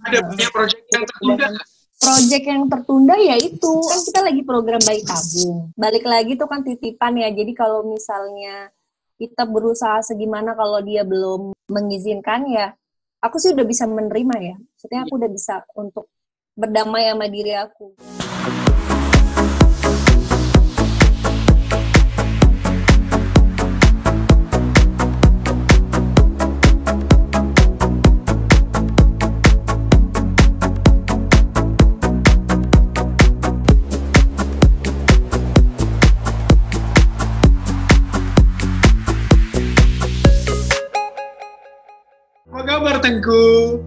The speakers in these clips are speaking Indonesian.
Ada punya proyek yang tertunda. Proyek yang tertunda ya itu kan kita lagi program bayi tabung. Balik lagi tuh kan titipan ya. Jadi kalau misalnya kita berusaha segimana kalau dia belum mengizinkan ya, aku sih udah bisa menerima ya. Maksudnya aku udah bisa untuk berdamai sama diri aku. Apa kabar Tengku?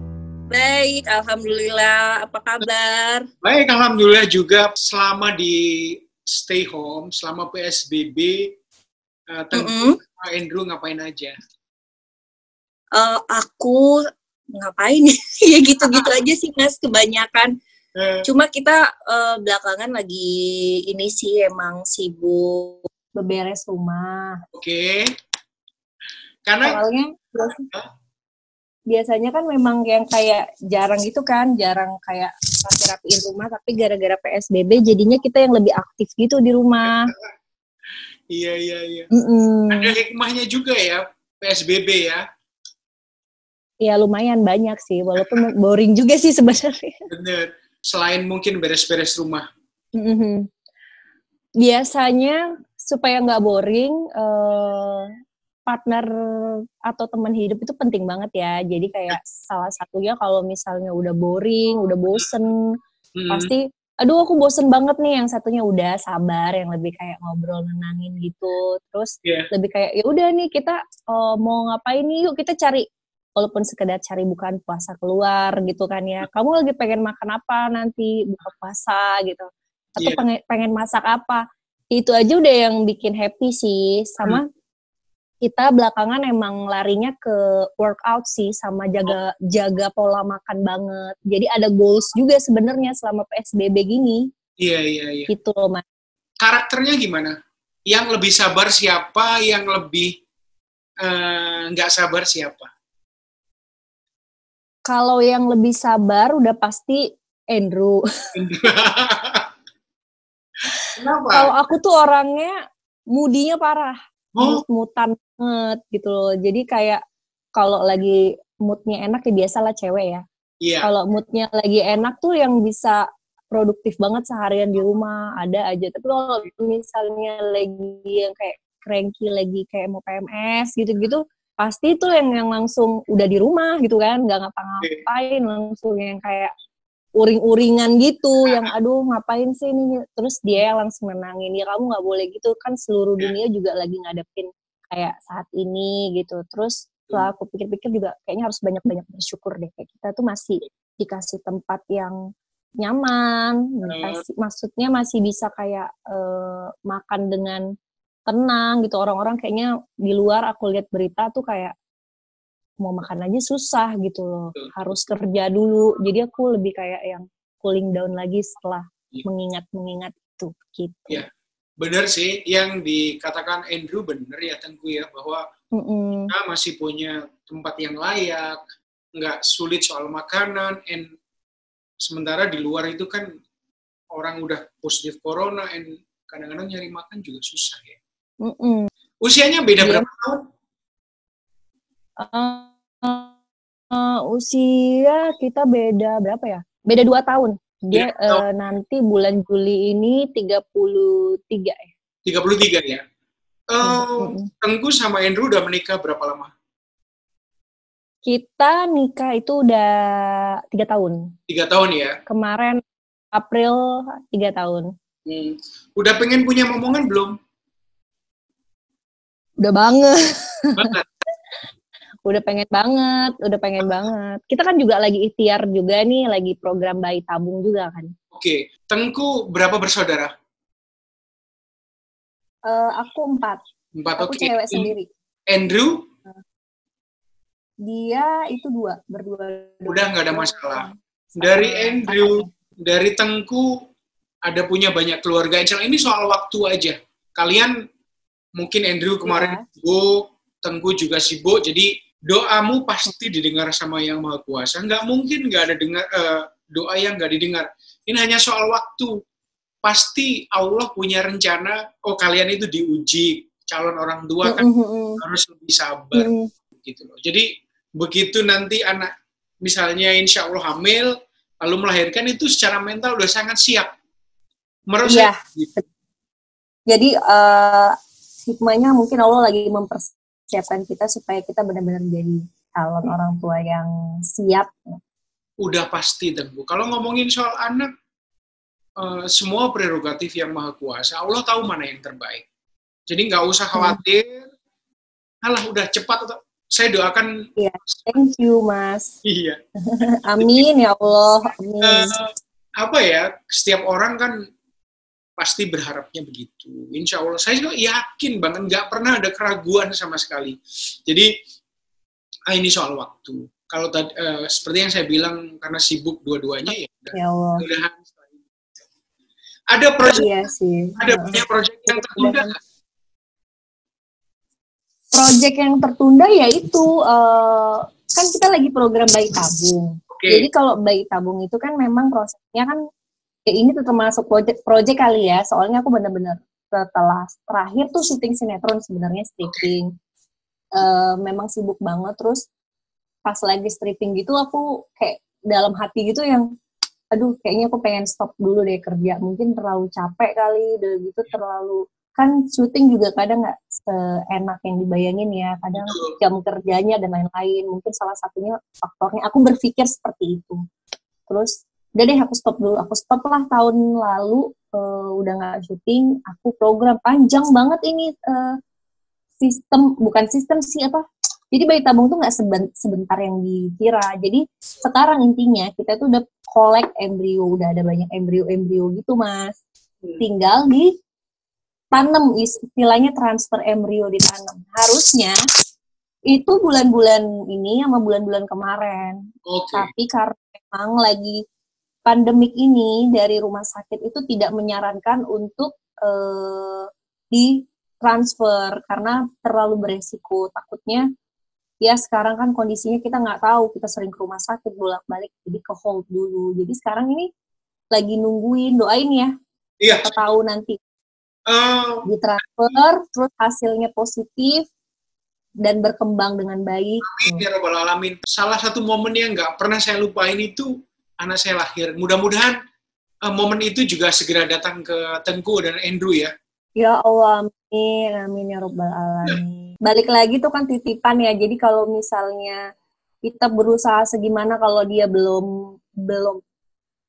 Baik, alhamdulillah. Apa kabar? Baik, alhamdulillah juga. Selama di stay home, selama PSBB, Tengku sama Andrew ngapain aja? Aku ngapain? Ya gitu-gitu aja sih, Mas, kebanyakan. Cuma kita belakangan lagi ini sih emang sibuk Beberes rumah. Oke. Karena soalnya biasanya kan memang yang kayak jarang gitu kan, jarang kayak rapi-rapiin rumah, tapi gara-gara PSBB jadinya kita yang lebih aktif gitu di rumah. Iya. Ada hikmahnya juga ya, PSBB ya. Ya lumayan banyak sih, walaupun boring juga sih sebenarnya. Bener. Selain mungkin beres-beres rumah. Biasanya supaya nggak boring, partner atau teman hidup itu penting banget ya. Jadi kayak salah satunya kalau misalnya udah boring, udah bosen, pasti, aduh aku bosen banget nih. Yang satunya udah sabar, yang lebih kayak ngobrol nenangin gitu. Terus lebih kayak ya udah nih kita mau ngapain nih, yuk kita cari, walaupun sekedar cari bukaan puasa keluar gitu kan ya. Kamu lagi pengen makan apa nanti buka puasa gitu, atau pengen masak apa? Itu aja udah yang bikin happy sih. Sama kita belakangan emang larinya ke workout sih, sama jaga pola makan banget. Jadi ada goals juga sebenarnya selama PSBB gini. Iya. Gitu loh, Mas. Karakternya gimana? Yang lebih sabar siapa? Yang lebih nggak sabar siapa? Kalau yang lebih sabar udah pasti Andrew. Kenapa? Kalau aku tuh orangnya moodinya parah. Mut-mutan banget gitu loh. Jadi kayak kalau lagi moodnya enak ya biasalah cewek ya. Kalau moodnya lagi enak tuh yang bisa produktif banget seharian di rumah ada aja. Tapi kalau misalnya lagi yang kayak cranky, lagi kayak mau PMS gitu-gitu, pasti tuh yang langsung udah di rumah gitu kan, nggak ngapa-ngapain, langsung yang kayak uring-uringan gitu, yang aduh ngapain sih ini, terus dia langsung menangin, ya kamu nggak boleh gitu, kan seluruh dunia juga lagi ngadepin kayak saat ini gitu. Terus setelah aku pikir-pikir juga kayaknya harus banyak-banyak bersyukur deh, kayak kita tuh masih dikasih tempat yang nyaman, maksudnya masih bisa kayak makan dengan tenang gitu. Orang-orang kayaknya di luar aku lihat berita tuh kayak mau makan aja susah gitu loh, harus kerja dulu. Jadi aku lebih kayak yang cooling down lagi setelah mengingat itu gitu. Iya, benar sih yang dikatakan Andrew, benar ya Tengku ya, bahwa kita masih punya tempat yang layak, nggak sulit soal makanan, sementara di luar itu kan orang udah positif corona, kadang-kadang nyari makan juga susah ya. Usianya beda berapa tahun? Usia kita beda berapa ya? Beda 2 tahun. Dia nanti bulan Juli ini 33 ya. 33 ya? Tengku sama Andrew udah menikah berapa lama? Kita nikah itu udah 3 tahun. 3 tahun ya? Kemarin April 3 tahun. Udah pengen punya momongan belum? Udah banget. Udah pengen banget. Kita kan juga lagi ikhtiar juga nih, lagi program bayi tabung juga kan. Oke. Tengku berapa bersaudara? Aku 4. Aku cewek sendiri. Andrew? Dia itu berdua. Udah nggak ada masalah. Dari Andrew, dari Tengku, ada punya banyak keluarga. Ini soal waktu aja. Kalian, mungkin Andrew kemarin sibuk, Tengku juga sibuk, jadi doamu pasti didengar sama Yang Maha Kuasa. Nggak mungkin nggak ada doa yang nggak didengar. Ini hanya soal waktu. Pasti Allah punya rencana, kalian itu diuji, calon orang tua kan harus lebih sabar. Gitu loh. Jadi begitu nanti anak misalnya insya Allah hamil, lalu melahirkan, itu secara mental udah sangat siap. Menurut saya gitu. Jadi hikmahnya mungkin Allah lagi mempersiapkan kita supaya kita benar-benar jadi calon orang tua yang siap. Udah pasti, Tengku. Kalau ngomongin soal anak, semua prerogatif Yang Maha Kuasa. Allah tahu mana yang terbaik. Jadi nggak usah khawatir. Alah, udah cepat. Saya doakan. Iya, thank you, Mas. Iya. Amin ya Allah. Amin. Setiap orang kan pasti berharapnya begitu. Insya Allah, saya juga yakin banget, nggak pernah ada keraguan sama sekali. Jadi, ini soal waktu. Kalau tadi, seperti yang saya bilang, karena sibuk dua-duanya, ya Allah. Ada proyek, ada punya proyek yang tertunda. Proyek yang tertunda yaitu, kan kita lagi program bayi tabung. Okay. Jadi kalau bayi tabung itu kan memang prosesnya kan, ini tuh termasuk proyek kali ya, soalnya aku benar-benar setelah terakhir tuh syuting sinetron sebenarnya, stripping. Memang sibuk banget, terus pas lagi stripping gitu aku kayak dalam hati gitu yang, aduh kayaknya aku pengen stop dulu deh kerja, mungkin terlalu capek kali, udah gitu terlalu, kan syuting juga kadang nggak seenak yang dibayangin ya, kadang jam kerjanya dan lain-lain, mungkin salah satunya faktornya, aku berpikir seperti itu. Terus udah deh aku stop dulu, aku stop lah tahun lalu, udah nggak syuting, aku program panjang banget ini, bukan sistem sih jadi bayi tabung tuh nggak sebentar yang dikira. Jadi sekarang intinya kita tuh udah collect embrio, udah ada banyak embrio gitu Mas, tinggal ditanam, istilahnya transfer embrio, ditanam. Harusnya itu bulan-bulan ini sama bulan-bulan kemarin. Tapi karena memang lagi pandemik ini, dari rumah sakit itu tidak menyarankan untuk ditransfer karena terlalu beresiko. Takutnya ya sekarang kan kondisinya kita nggak tahu, kita sering ke rumah sakit bolak-balik, jadi ke hold dulu. Jadi sekarang ini lagi nungguin, doain ya. Iya. Kita tahu nanti ditransfer, terus hasilnya positif dan berkembang dengan baik. Amin ya Rabbal Alamin. Salah satu momen yang nggak pernah saya lupain itu anak saya lahir. Mudah-mudahan momen itu juga segera datang ke Tengku dan Andrew ya. Ya Allah, amin, amin ya Rabbal Alamin. Balik lagi tuh kan titipan ya, jadi kalau misalnya kita berusaha segimana, kalau dia belum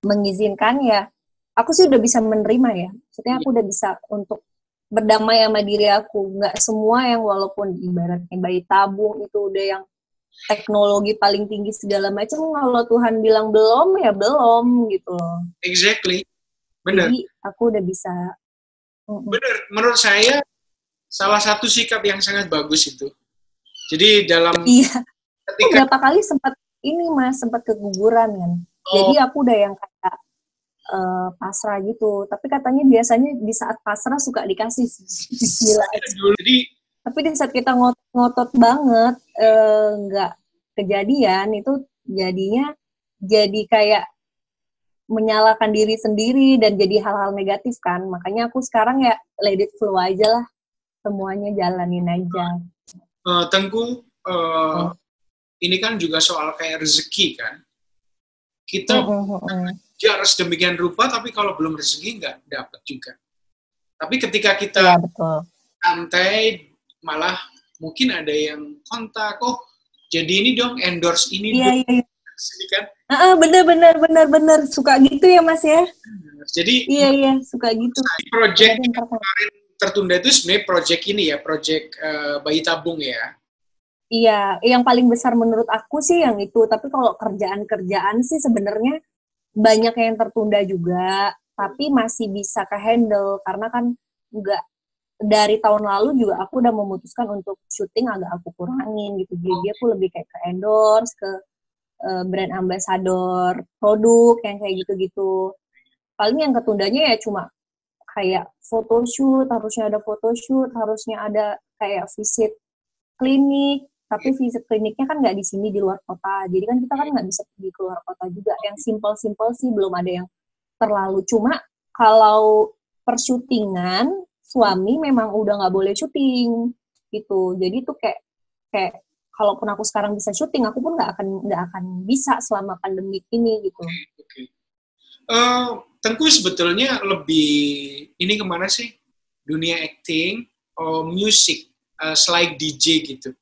mengizinkan ya, aku sih udah bisa menerima ya. Maksudnya aku udah bisa untuk berdamai sama diri aku. Nggak semua yang walaupun ibaratnya bayi tabung itu udah yang teknologi paling tinggi segala macam, kalau Tuhan bilang belum, ya belum gitu loh. Exactly, benar. Jadi aku udah bisa. Benar, menurut saya salah satu sikap yang sangat bagus itu. Jadi dalam ketika berapa kali sempat keguguran kan. Jadi aku udah yang kayak pasrah gitu. Tapi katanya biasanya di saat pasrah suka dikasih bismillah. Tapi di saat kita ngotot banget nggak kejadian, itu jadinya jadi kayak menyalahkan diri sendiri dan jadi hal-hal negatif kan. Makanya aku sekarang ya let it flow aja lah. Semuanya jalanin aja. Tengku, ini kan juga soal kayak rezeki kan. Kita kejar sedemikian rupa, tapi kalau belum rezeki nggak dapat juga. Tapi ketika kita santai, malah mungkin ada yang kontak, jadi ini dong, endorse ini dong. Kan? Bener suka gitu ya Mas ya. Jadi iya suka gitu. Project yang kemarin tertunda itu sebenarnya project ini ya, project bayi tabung ya. Iya, yang paling besar menurut aku sih yang itu. Tapi kalau kerjaan sih sebenarnya banyak yang tertunda juga, tapi masih bisa ke-handle karena kan enggak, dari tahun lalu juga aku udah memutuskan untuk syuting agak aku kurangin gitu. Jadi aku lebih kayak ke endorse, ke brand ambassador produk yang kayak gitu-gitu. Paling yang ketundanya ya cuma kayak photoshoot, harusnya ada photoshoot, harusnya ada kayak visit klinik, Tapi visit kliniknya kan nggak di sini, di luar kota. Jadi kan kita kan nggak bisa pergi keluar kota juga. Yang simple-simple sih belum ada yang terlalu. Cuma kalau persyutingan, suami memang udah nggak boleh syuting gitu. Jadi tuh kayak kalaupun aku sekarang bisa syuting, aku pun nggak akan bisa selama pandemi ini gitu. Okay. Tengku sebetulnya lebih ini kemana sih? Dunia acting, musik, selain DJ gitu.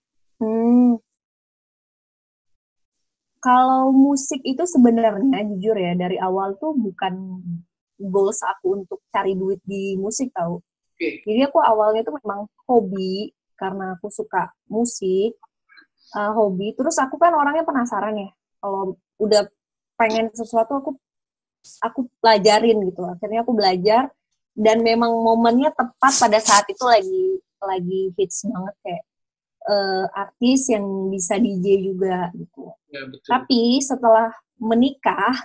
Kalau musik itu sebenarnya jujur ya dari awal tuh bukan goals aku untuk cari duit di musik tau. Okay. Jadi aku awalnya tuh memang hobi karena aku suka musik, hobi. Terus aku kan orangnya penasaran ya. Kalau udah pengen sesuatu aku pelajarin gitu. Akhirnya aku belajar dan memang momennya tepat pada saat itu lagi hits banget kayak artis yang bisa DJ juga gitu. Ya, betul. Tapi setelah menikah,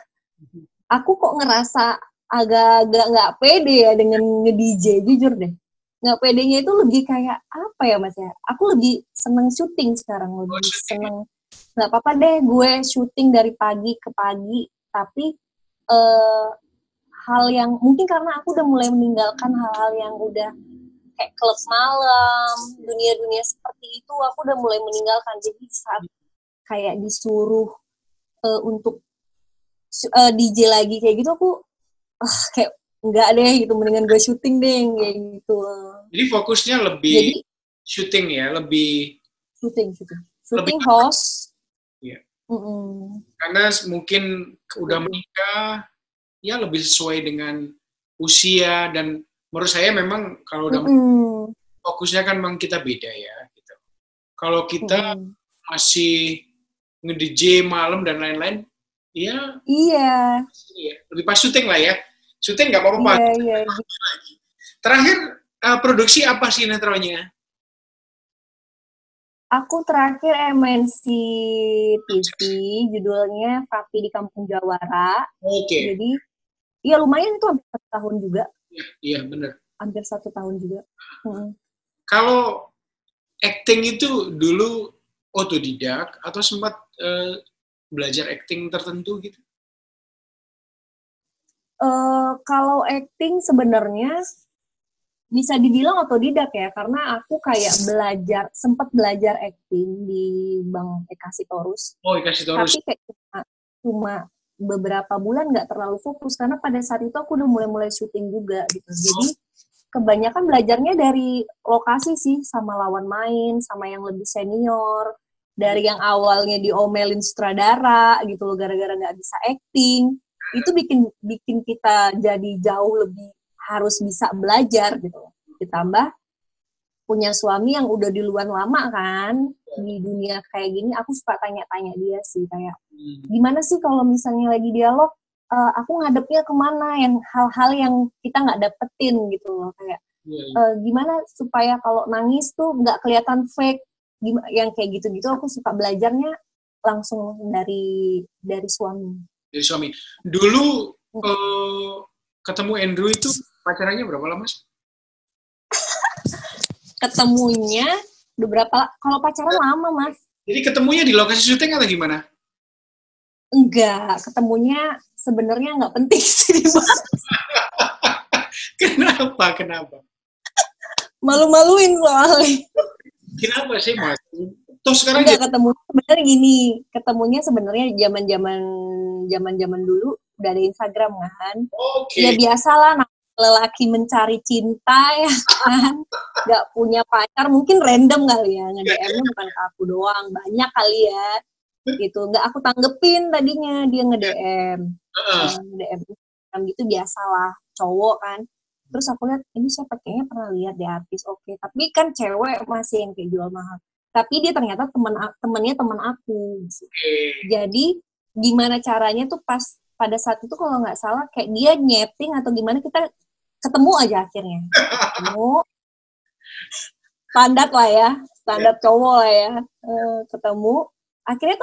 aku kok ngerasa agak-agak nggak pede ya dengan nge-DJ, jujur deh. Nggak pedenya itu lebih kayak apa ya Mas ya? Aku lebih seneng syuting sekarang, lebih seneng. Nggak apa-apa deh gue syuting dari pagi ke pagi, tapi hal yang mungkin karena aku udah mulai meninggalkan hal-hal yang udah kayak klub malam, dunia-dunia seperti itu aku udah mulai meninggalkan. Jadi saat kayak disuruh untuk DJ lagi kayak gitu aku kayak enggak deh gitu, mendingan gue syuting deh kayak gitu. Jadi fokusnya lebih syuting ya, lebih syuting host. Iya. Karena mungkin udah menikah ya lebih sesuai dengan usia dan menurut saya memang kalau udah fokusnya kan memang kita beda ya gitu. Kalau kita masih nge-DJ malam dan lain-lain, ya iya. Lebih pas syuting lah ya. Syuting nggak apa-apa. Iya. Terakhir produksi apa sinetronnya? Aku terakhir MNC TV, judulnya Papi di Kampung Jawara. Oke. Jadi, ya lumayan itu hampir 1 tahun juga. Iya, benar. Hampir 1 tahun juga. Kalau acting itu dulu otodidak atau sempat belajar acting tertentu gitu? Kalau acting sebenarnya bisa dibilang otodidak ya, karena aku kayak sempat belajar acting di Bang Eka Sitorus. Oh, Eka Sitorus. Tapi kayak cuma beberapa bulan nggak terlalu fokus, karena pada saat itu aku udah mulai syuting juga gitu. Jadi kebanyakan belajarnya dari lokasi sih, sama lawan main, sama yang lebih senior. Dari yang awalnya diomelin sutradara gitu loh, gara-gara nggak bisa acting. Itu bikin kita jadi jauh lebih harus bisa belajar gitu. Ditambah punya suami yang udah duluan lama kan di dunia kayak gini, aku suka tanya-tanya dia sih kayak gimana sih kalau misalnya lagi dialog, aku ngadepnya kemana, yang hal-hal yang kita nggak dapetin gitu loh, kayak gimana supaya kalau nangis tuh nggak kelihatan fake, yang kayak gitu-gitu aku suka belajarnya langsung dari suami. Dari suami. Dulu ketemu Andrew itu pacarannya berapa lama sih? Ketemunya kalau pacaran lama Mas. Jadi ketemunya di lokasi syuting atau gimana? Enggak, ketemunya sebenarnya nggak penting sih Mas. Kenapa? Malu-maluin soalnya. Kenapa sih Mas? Toh sekarang ketemu sebenarnya gini, ketemunya sebenarnya zaman dulu udah ada Instagram kan. Ya biasalah lelaki mencari cinta ya kan, nggak punya pacar mungkin random kali ya, nge-DM-nya bukan ke aku doang, banyak kali ya gitu, nggak aku tanggepin tadinya, dia nge-DM gitu, biasalah cowok kan. Terus aku lihat ini siapa, kayaknya pernah lihat di artis, oke. Tapi kan cewek masih yang kayak jual mahal, tapi dia ternyata temennya teman aku gitu. Jadi gimana caranya tuh pas pada saat itu kalau nggak salah kayak dia nyeting atau gimana, kita ketemu aja akhirnya. Standar lah ya, standar cowok lah ya. Ketemu, akhirnya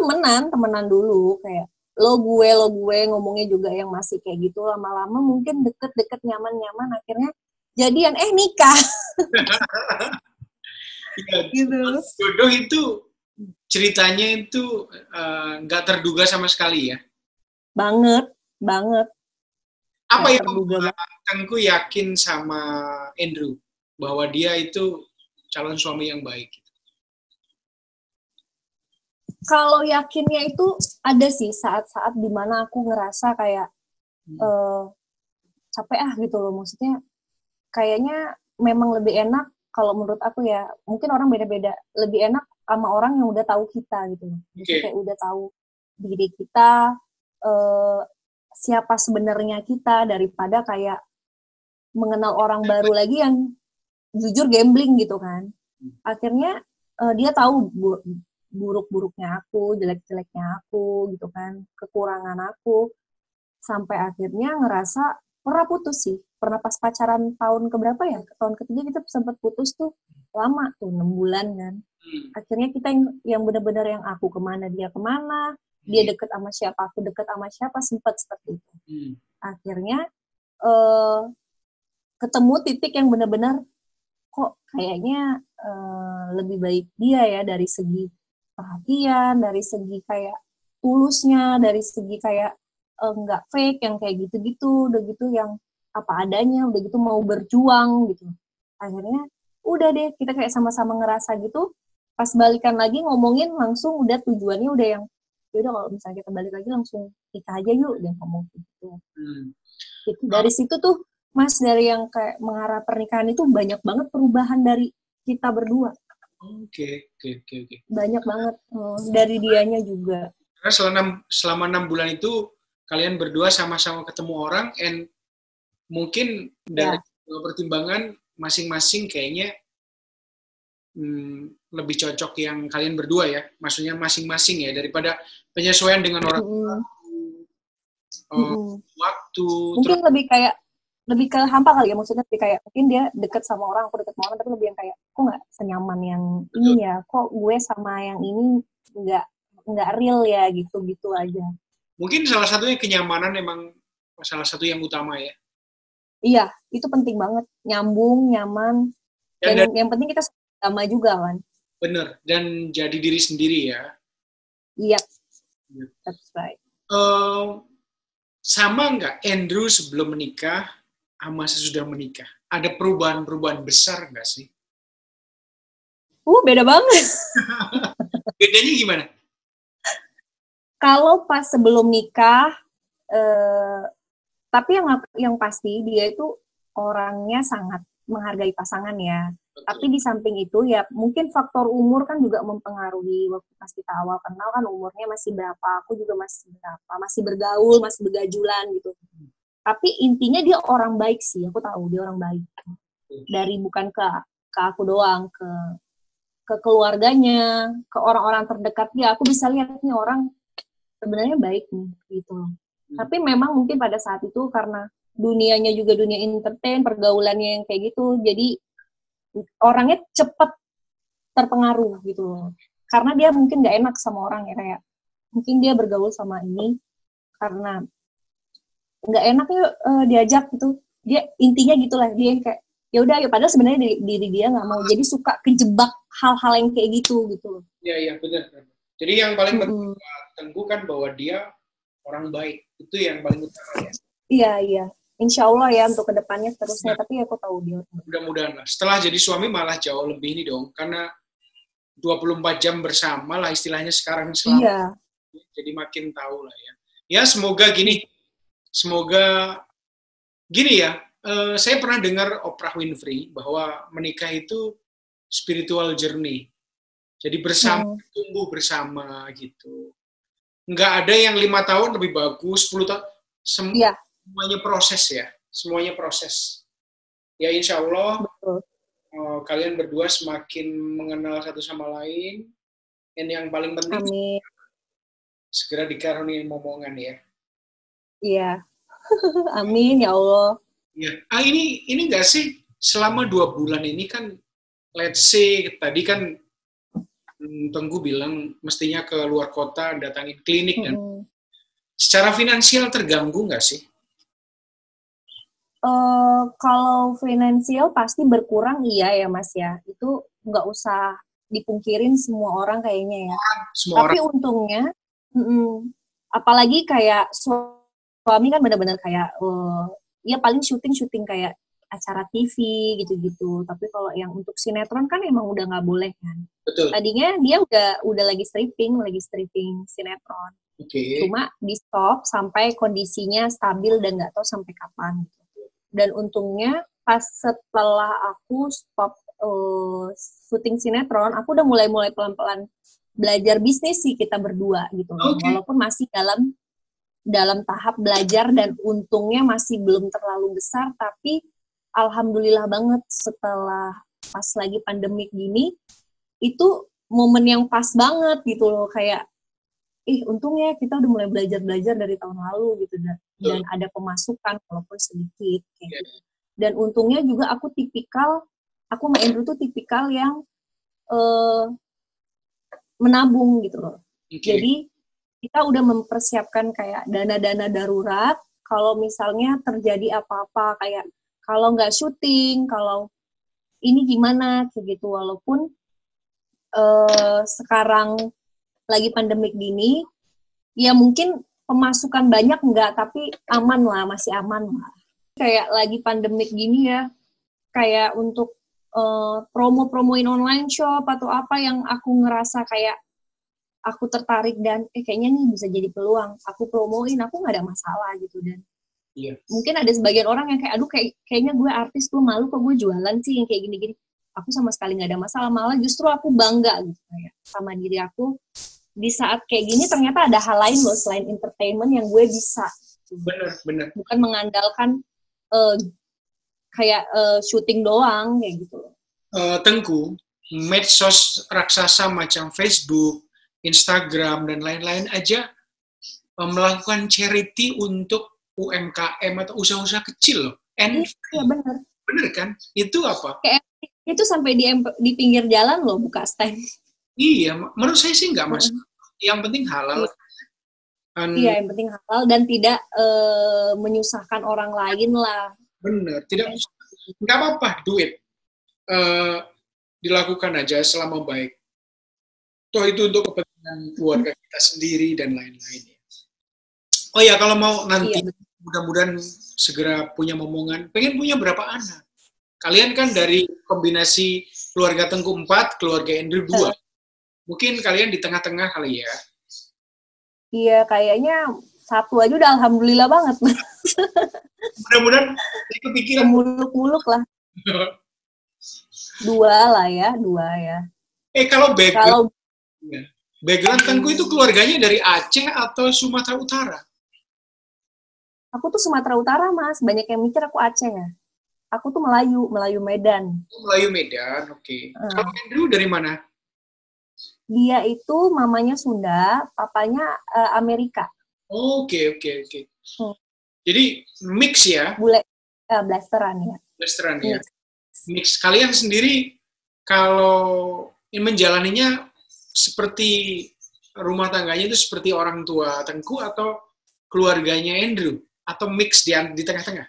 temenan dulu, kayak lo gue ngomongnya juga yang masih kayak gitu, lama-lama mungkin deket nyaman, akhirnya jadian, nikah. Gitu. Jodoh itu ceritanya itu nggak terduga sama sekali ya? Banget. Apa yang membuat Tengku yakin sama Andrew bahwa dia itu calon suami yang baik? Kalau yakinnya itu ada sih saat-saat dimana aku ngerasa kayak capek gitu loh, maksudnya kayaknya memang lebih enak kalau menurut aku ya, mungkin orang beda-beda, lebih enak sama orang yang udah tahu kita gitu loh. Kayak udah tahu diri kita, siapa sebenarnya kita, daripada kayak mengenal orang baru lagi yang jujur gambling gitu kan. Akhirnya dia tahu buruk-buruknya aku, jelek-jeleknya aku gitu kan, kekurangan aku, sampai akhirnya ngerasa pernah putus sih, pernah pas pacaran tahun keberapa ya, tahun ketiga kita sempat putus tuh, lama tuh 6 bulan kan. Akhirnya kita yang benar-benar yang aku kemana dia kemana, dia deket sama siapa aku deket sama siapa, sempat seperti itu. Akhirnya ketemu titik yang benar-benar kok kayaknya lebih baik dia ya, dari segi perhatian, dari segi kayak tulusnya, dari segi kayak nggak fake yang kayak gitu-gitu, udah gitu yang apa adanya, udah gitu mau berjuang gitu. Akhirnya udah deh kita kayak sama-sama ngerasa gitu, pas balikan lagi ngomongin langsung udah tujuannya udah yang yaudah kalau misalnya kita balik lagi langsung nikah aja yuk, dia ngomong gitu. Gitu. Dari situ tuh Mas, dari yang kayak mengarah pernikahan itu banyak banget perubahan dari kita berdua. Oke. Banyak banget dari dianya juga. Karena selama 6 bulan itu kalian berdua sama-sama ketemu orang, and mungkin dari pertimbangan masing-masing kayaknya lebih cocok yang kalian berdua ya, maksudnya masing-masing ya, daripada penyesuaian dengan orang waktu. Mungkin lebih ke hampa kali ya, maksudnya lebih kayak mungkin dia deket sama orang, aku deket sama orang, tapi lebih yang kayak kok nggak senyaman yang ini ya, kok gue sama yang ini nggak real ya, gitu aja. Mungkin salah satunya kenyamanan emang salah satu yang utama ya. Iya, itu penting banget, nyambung, nyaman, dan yang penting kita sama juga kan. Bener, dan jadi diri sendiri ya. Iya, that's right. Sama nggak Andrew sebelum menikah sama sesudah menikah? Ada perubahan-perubahan besar nggak sih? Beda banget. Bedanya gimana? Kalau pas sebelum nikah, tapi yang pasti dia itu orangnya sangat menghargai pasangan ya. Betul. Tapi di samping itu ya mungkin faktor umur kan juga mempengaruhi. Waktu pas kita awal kenal kan umurnya masih berapa, aku juga masih berapa, masih bergaul, masih bergajulan gitu. Tapi intinya dia orang baik sih, aku tahu dia orang baik. Dari bukan ke aku doang, ke keluarganya, ke orang-orang terdekat dia, aku bisa lihat nih orang sebenarnya baik nih gitu. Tapi memang mungkin pada saat itu karena dunianya juga dunia entertain, pergaulannya yang kayak gitu, jadi orangnya cepet terpengaruh gitu. Karena dia mungkin nggak enak sama orang ya, kayak mungkin dia bergaul sama ini karena nggak enak diajak gitu. Dia intinya gitulah, dia kayak ya udah ya, padahal sebenarnya diri dia nggak mau, jadi suka kejebak hal-hal yang kayak gitu. Iya benar. Jadi yang paling penting Tengku kan bahwa dia orang baik, itu yang paling utama ya. Iya. Insya Allah ya untuk kedepannya seterusnya, tapi aku tahu dia. Mudah-mudahan lah. Setelah jadi suami malah jauh lebih ini dong, karena 24 jam bersama lah istilahnya sekarang selama. Iya. Jadi makin tahu lah ya. Ya semoga gini ya. Saya pernah dengar Oprah Winfrey bahwa menikah itu spiritual journey. Jadi bersama, tumbuh bersama gitu. Nggak ada yang 5 tahun lebih bagus, 10 tahun. Semuanya proses ya. Semuanya proses. Ya insya Allah kalian berdua semakin mengenal satu sama lain. Dan yang paling penting segera dikaruniai momongan ya. Iya. Amin ya Allah. Ya. Ini nggak sih selama 2 bulan ini kan, let's say tadi kan Tengku bilang mestinya ke luar kota datangin klinik dan secara finansial terganggu nggak sih? Kalau finansial pasti berkurang iya ya Mas ya, itu nggak usah dipungkirin semua orang kayaknya ya. Semua Tapi orang. untungnya, apalagi kayak suami kan benar-benar kayak, ya paling syuting kayak acara TV gitu-gitu. Tapi kalau yang untuk sinetron kan emang udah nggak boleh kan. Betul. Tadinya dia udah lagi stripping sinetron. Cuma di stop sampai kondisinya stabil dan nggak tahu sampai kapan. Dan untungnya pas setelah aku stop syuting sinetron, aku udah mulai pelan-pelan belajar bisnis sih kita berdua gitu. Walaupun masih dalam tahap belajar dan untungnya masih belum terlalu besar, tapi alhamdulillah banget setelah pas lagi pandemik gini, itu momen yang pas banget gitu loh, kayak untungnya kita udah mulai belajar dari tahun lalu gitu, dan ada pemasukan walaupun sedikit kayak gitu. Dan untungnya juga aku sama Andrew tuh tipikal yang menabung gitu loh. Jadi kita udah mempersiapkan kayak dana-dana darurat kalau misalnya terjadi apa-apa, kayak kalau nggak syuting, kalau ini gimana kayak gitu. Walaupun sekarang lagi pandemik gini, ya mungkin pemasukan banyak enggak, tapi aman lah, masih aman lah. Kayak lagi pandemik gini ya, kayak untuk promoin online shop atau apa yang aku ngerasa kayak aku tertarik dan kayaknya nih bisa jadi peluang, aku promoin, aku nggak ada masalah gitu. Dan mungkin ada sebagian orang yang kayak, aduh kayaknya gue artis, gue malu kok gue jualan sih yang kayak gini-gini. Aku sama sekali nggak ada masalah, malah justru aku bangga gitu kayak sama diri aku. Di saat kayak gini ternyata ada hal lain loh selain entertainment yang gue bisa. Bener. Bukan mengandalkan kayak syuting doang kayak gitu loh. Tengku, medsos raksasa macam Facebook, Instagram, dan lain-lain aja melakukan charity untuk UMKM atau usaha-usaha kecil loh. Iya benar. Bener kan? Itu apa? Kayak itu sampai di pinggir jalan loh buka stand. Iya, menurut saya sih nggak masalah. Yang penting halal. Iya, yang penting halal dan tidak menyusahkan orang lain lah. Bener, nggak apa-apa duit. Dilakukan aja selama baik. Toh itu untuk kepentingan keluarga kita sendiri dan lain-lain. Oh ya, kalau mau nanti mudah-mudahan segera punya momongan, pengen punya berapa anak? Kalian kan dari kombinasi keluarga Tengku 4, keluarga Andrew 2. Mungkin kalian di tengah-tengah kali ya? Iya, kayaknya 1 aja udah alhamdulillah banget. Mudah-mudahan saya kepikiran. Muluk-muluk lah. 2 lah ya, 2 ya. Kalau background Tengku itu keluarganya dari Aceh atau Sumatera Utara? Aku tuh Sumatera Utara, Mas. Banyak yang mikir aku Aceh ya. Aku tuh Melayu Medan. Melayu Medan, oke. Kalau Andrew dari mana? Dia itu mamanya Sunda, papanya Amerika. Oke. Jadi mix ya? Blasteran ya. Blasteran ya. Mix. Kalian sendiri kalau menjalaninya seperti rumah tangganya itu seperti orang tua Tengku atau keluarganya Andrew? Atau mix di tengah-tengah?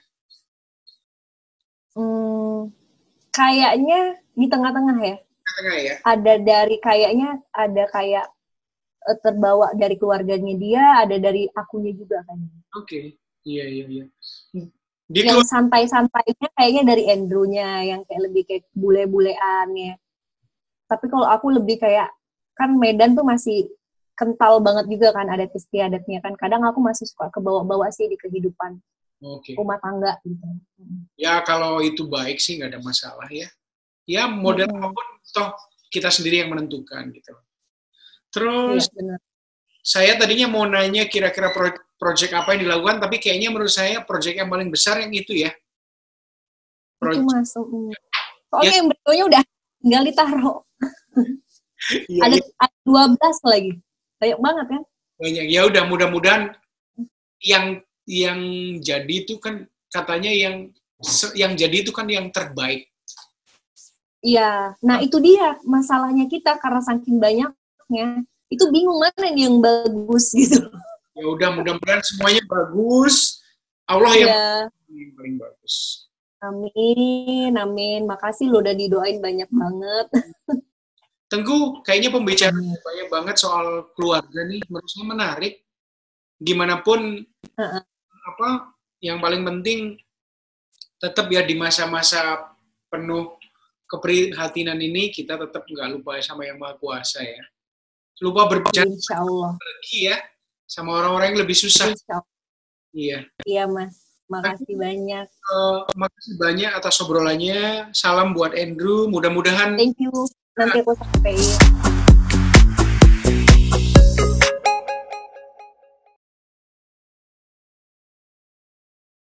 Kayaknya di tengah-tengah ya. Tengah ya? Ada kayak terbawa dari keluarganya dia, ada dari akunya juga kayaknya. Oke. Iya. Yang santai-santainya kayaknya dari Andrew-nya, yang kayak lebih kayak bule-buleannya. Tapi kalau aku lebih kayak, kan Medan tuh masih kental banget juga kan adat istiadatnya kan. Kadang aku masih suka kebawa-bawa sih di kehidupan rumah tangga gitu. Ya kalau itu baik sih nggak ada masalah ya. Ya model apapun toh kita sendiri yang menentukan gitu. Terus saya tadinya mau nanya kira-kira project apa yang dilakukan, tapi kayaknya menurut saya project yang paling besar yang itu ya. Itu masuk. Soalnya yang berikutnya udah tinggal ditaruh. Ada 12 lagi. Banyak banget kan? Banyak. Ya udah mudah-mudahan yang jadi itu kan katanya yang jadi itu kan yang terbaik. Iya. Nah, itu dia masalahnya kita karena saking banyaknya. Itu bingung mana yang bagus gitu. Ya udah mudah-mudahan semuanya bagus. Allah yang paling bagus. Amin. Makasih lo udah didoain banyak banget. Tengku, kayaknya pembicaraan banyak banget soal keluarga nih, menurut saya menarik. Gimana pun, yang paling penting tetap ya di masa-masa penuh keprihatinan ini kita tetap nggak lupa sama Yang Maha Kuasa ya. Lupa berbicara lagi ya sama orang-orang yang lebih susah. Iya. Iya Mas. Makasih banyak. Makasih banyak atas obrolannya. Salam buat Andrew. Mudah-mudahan. Thank you. Nanti aku sampai.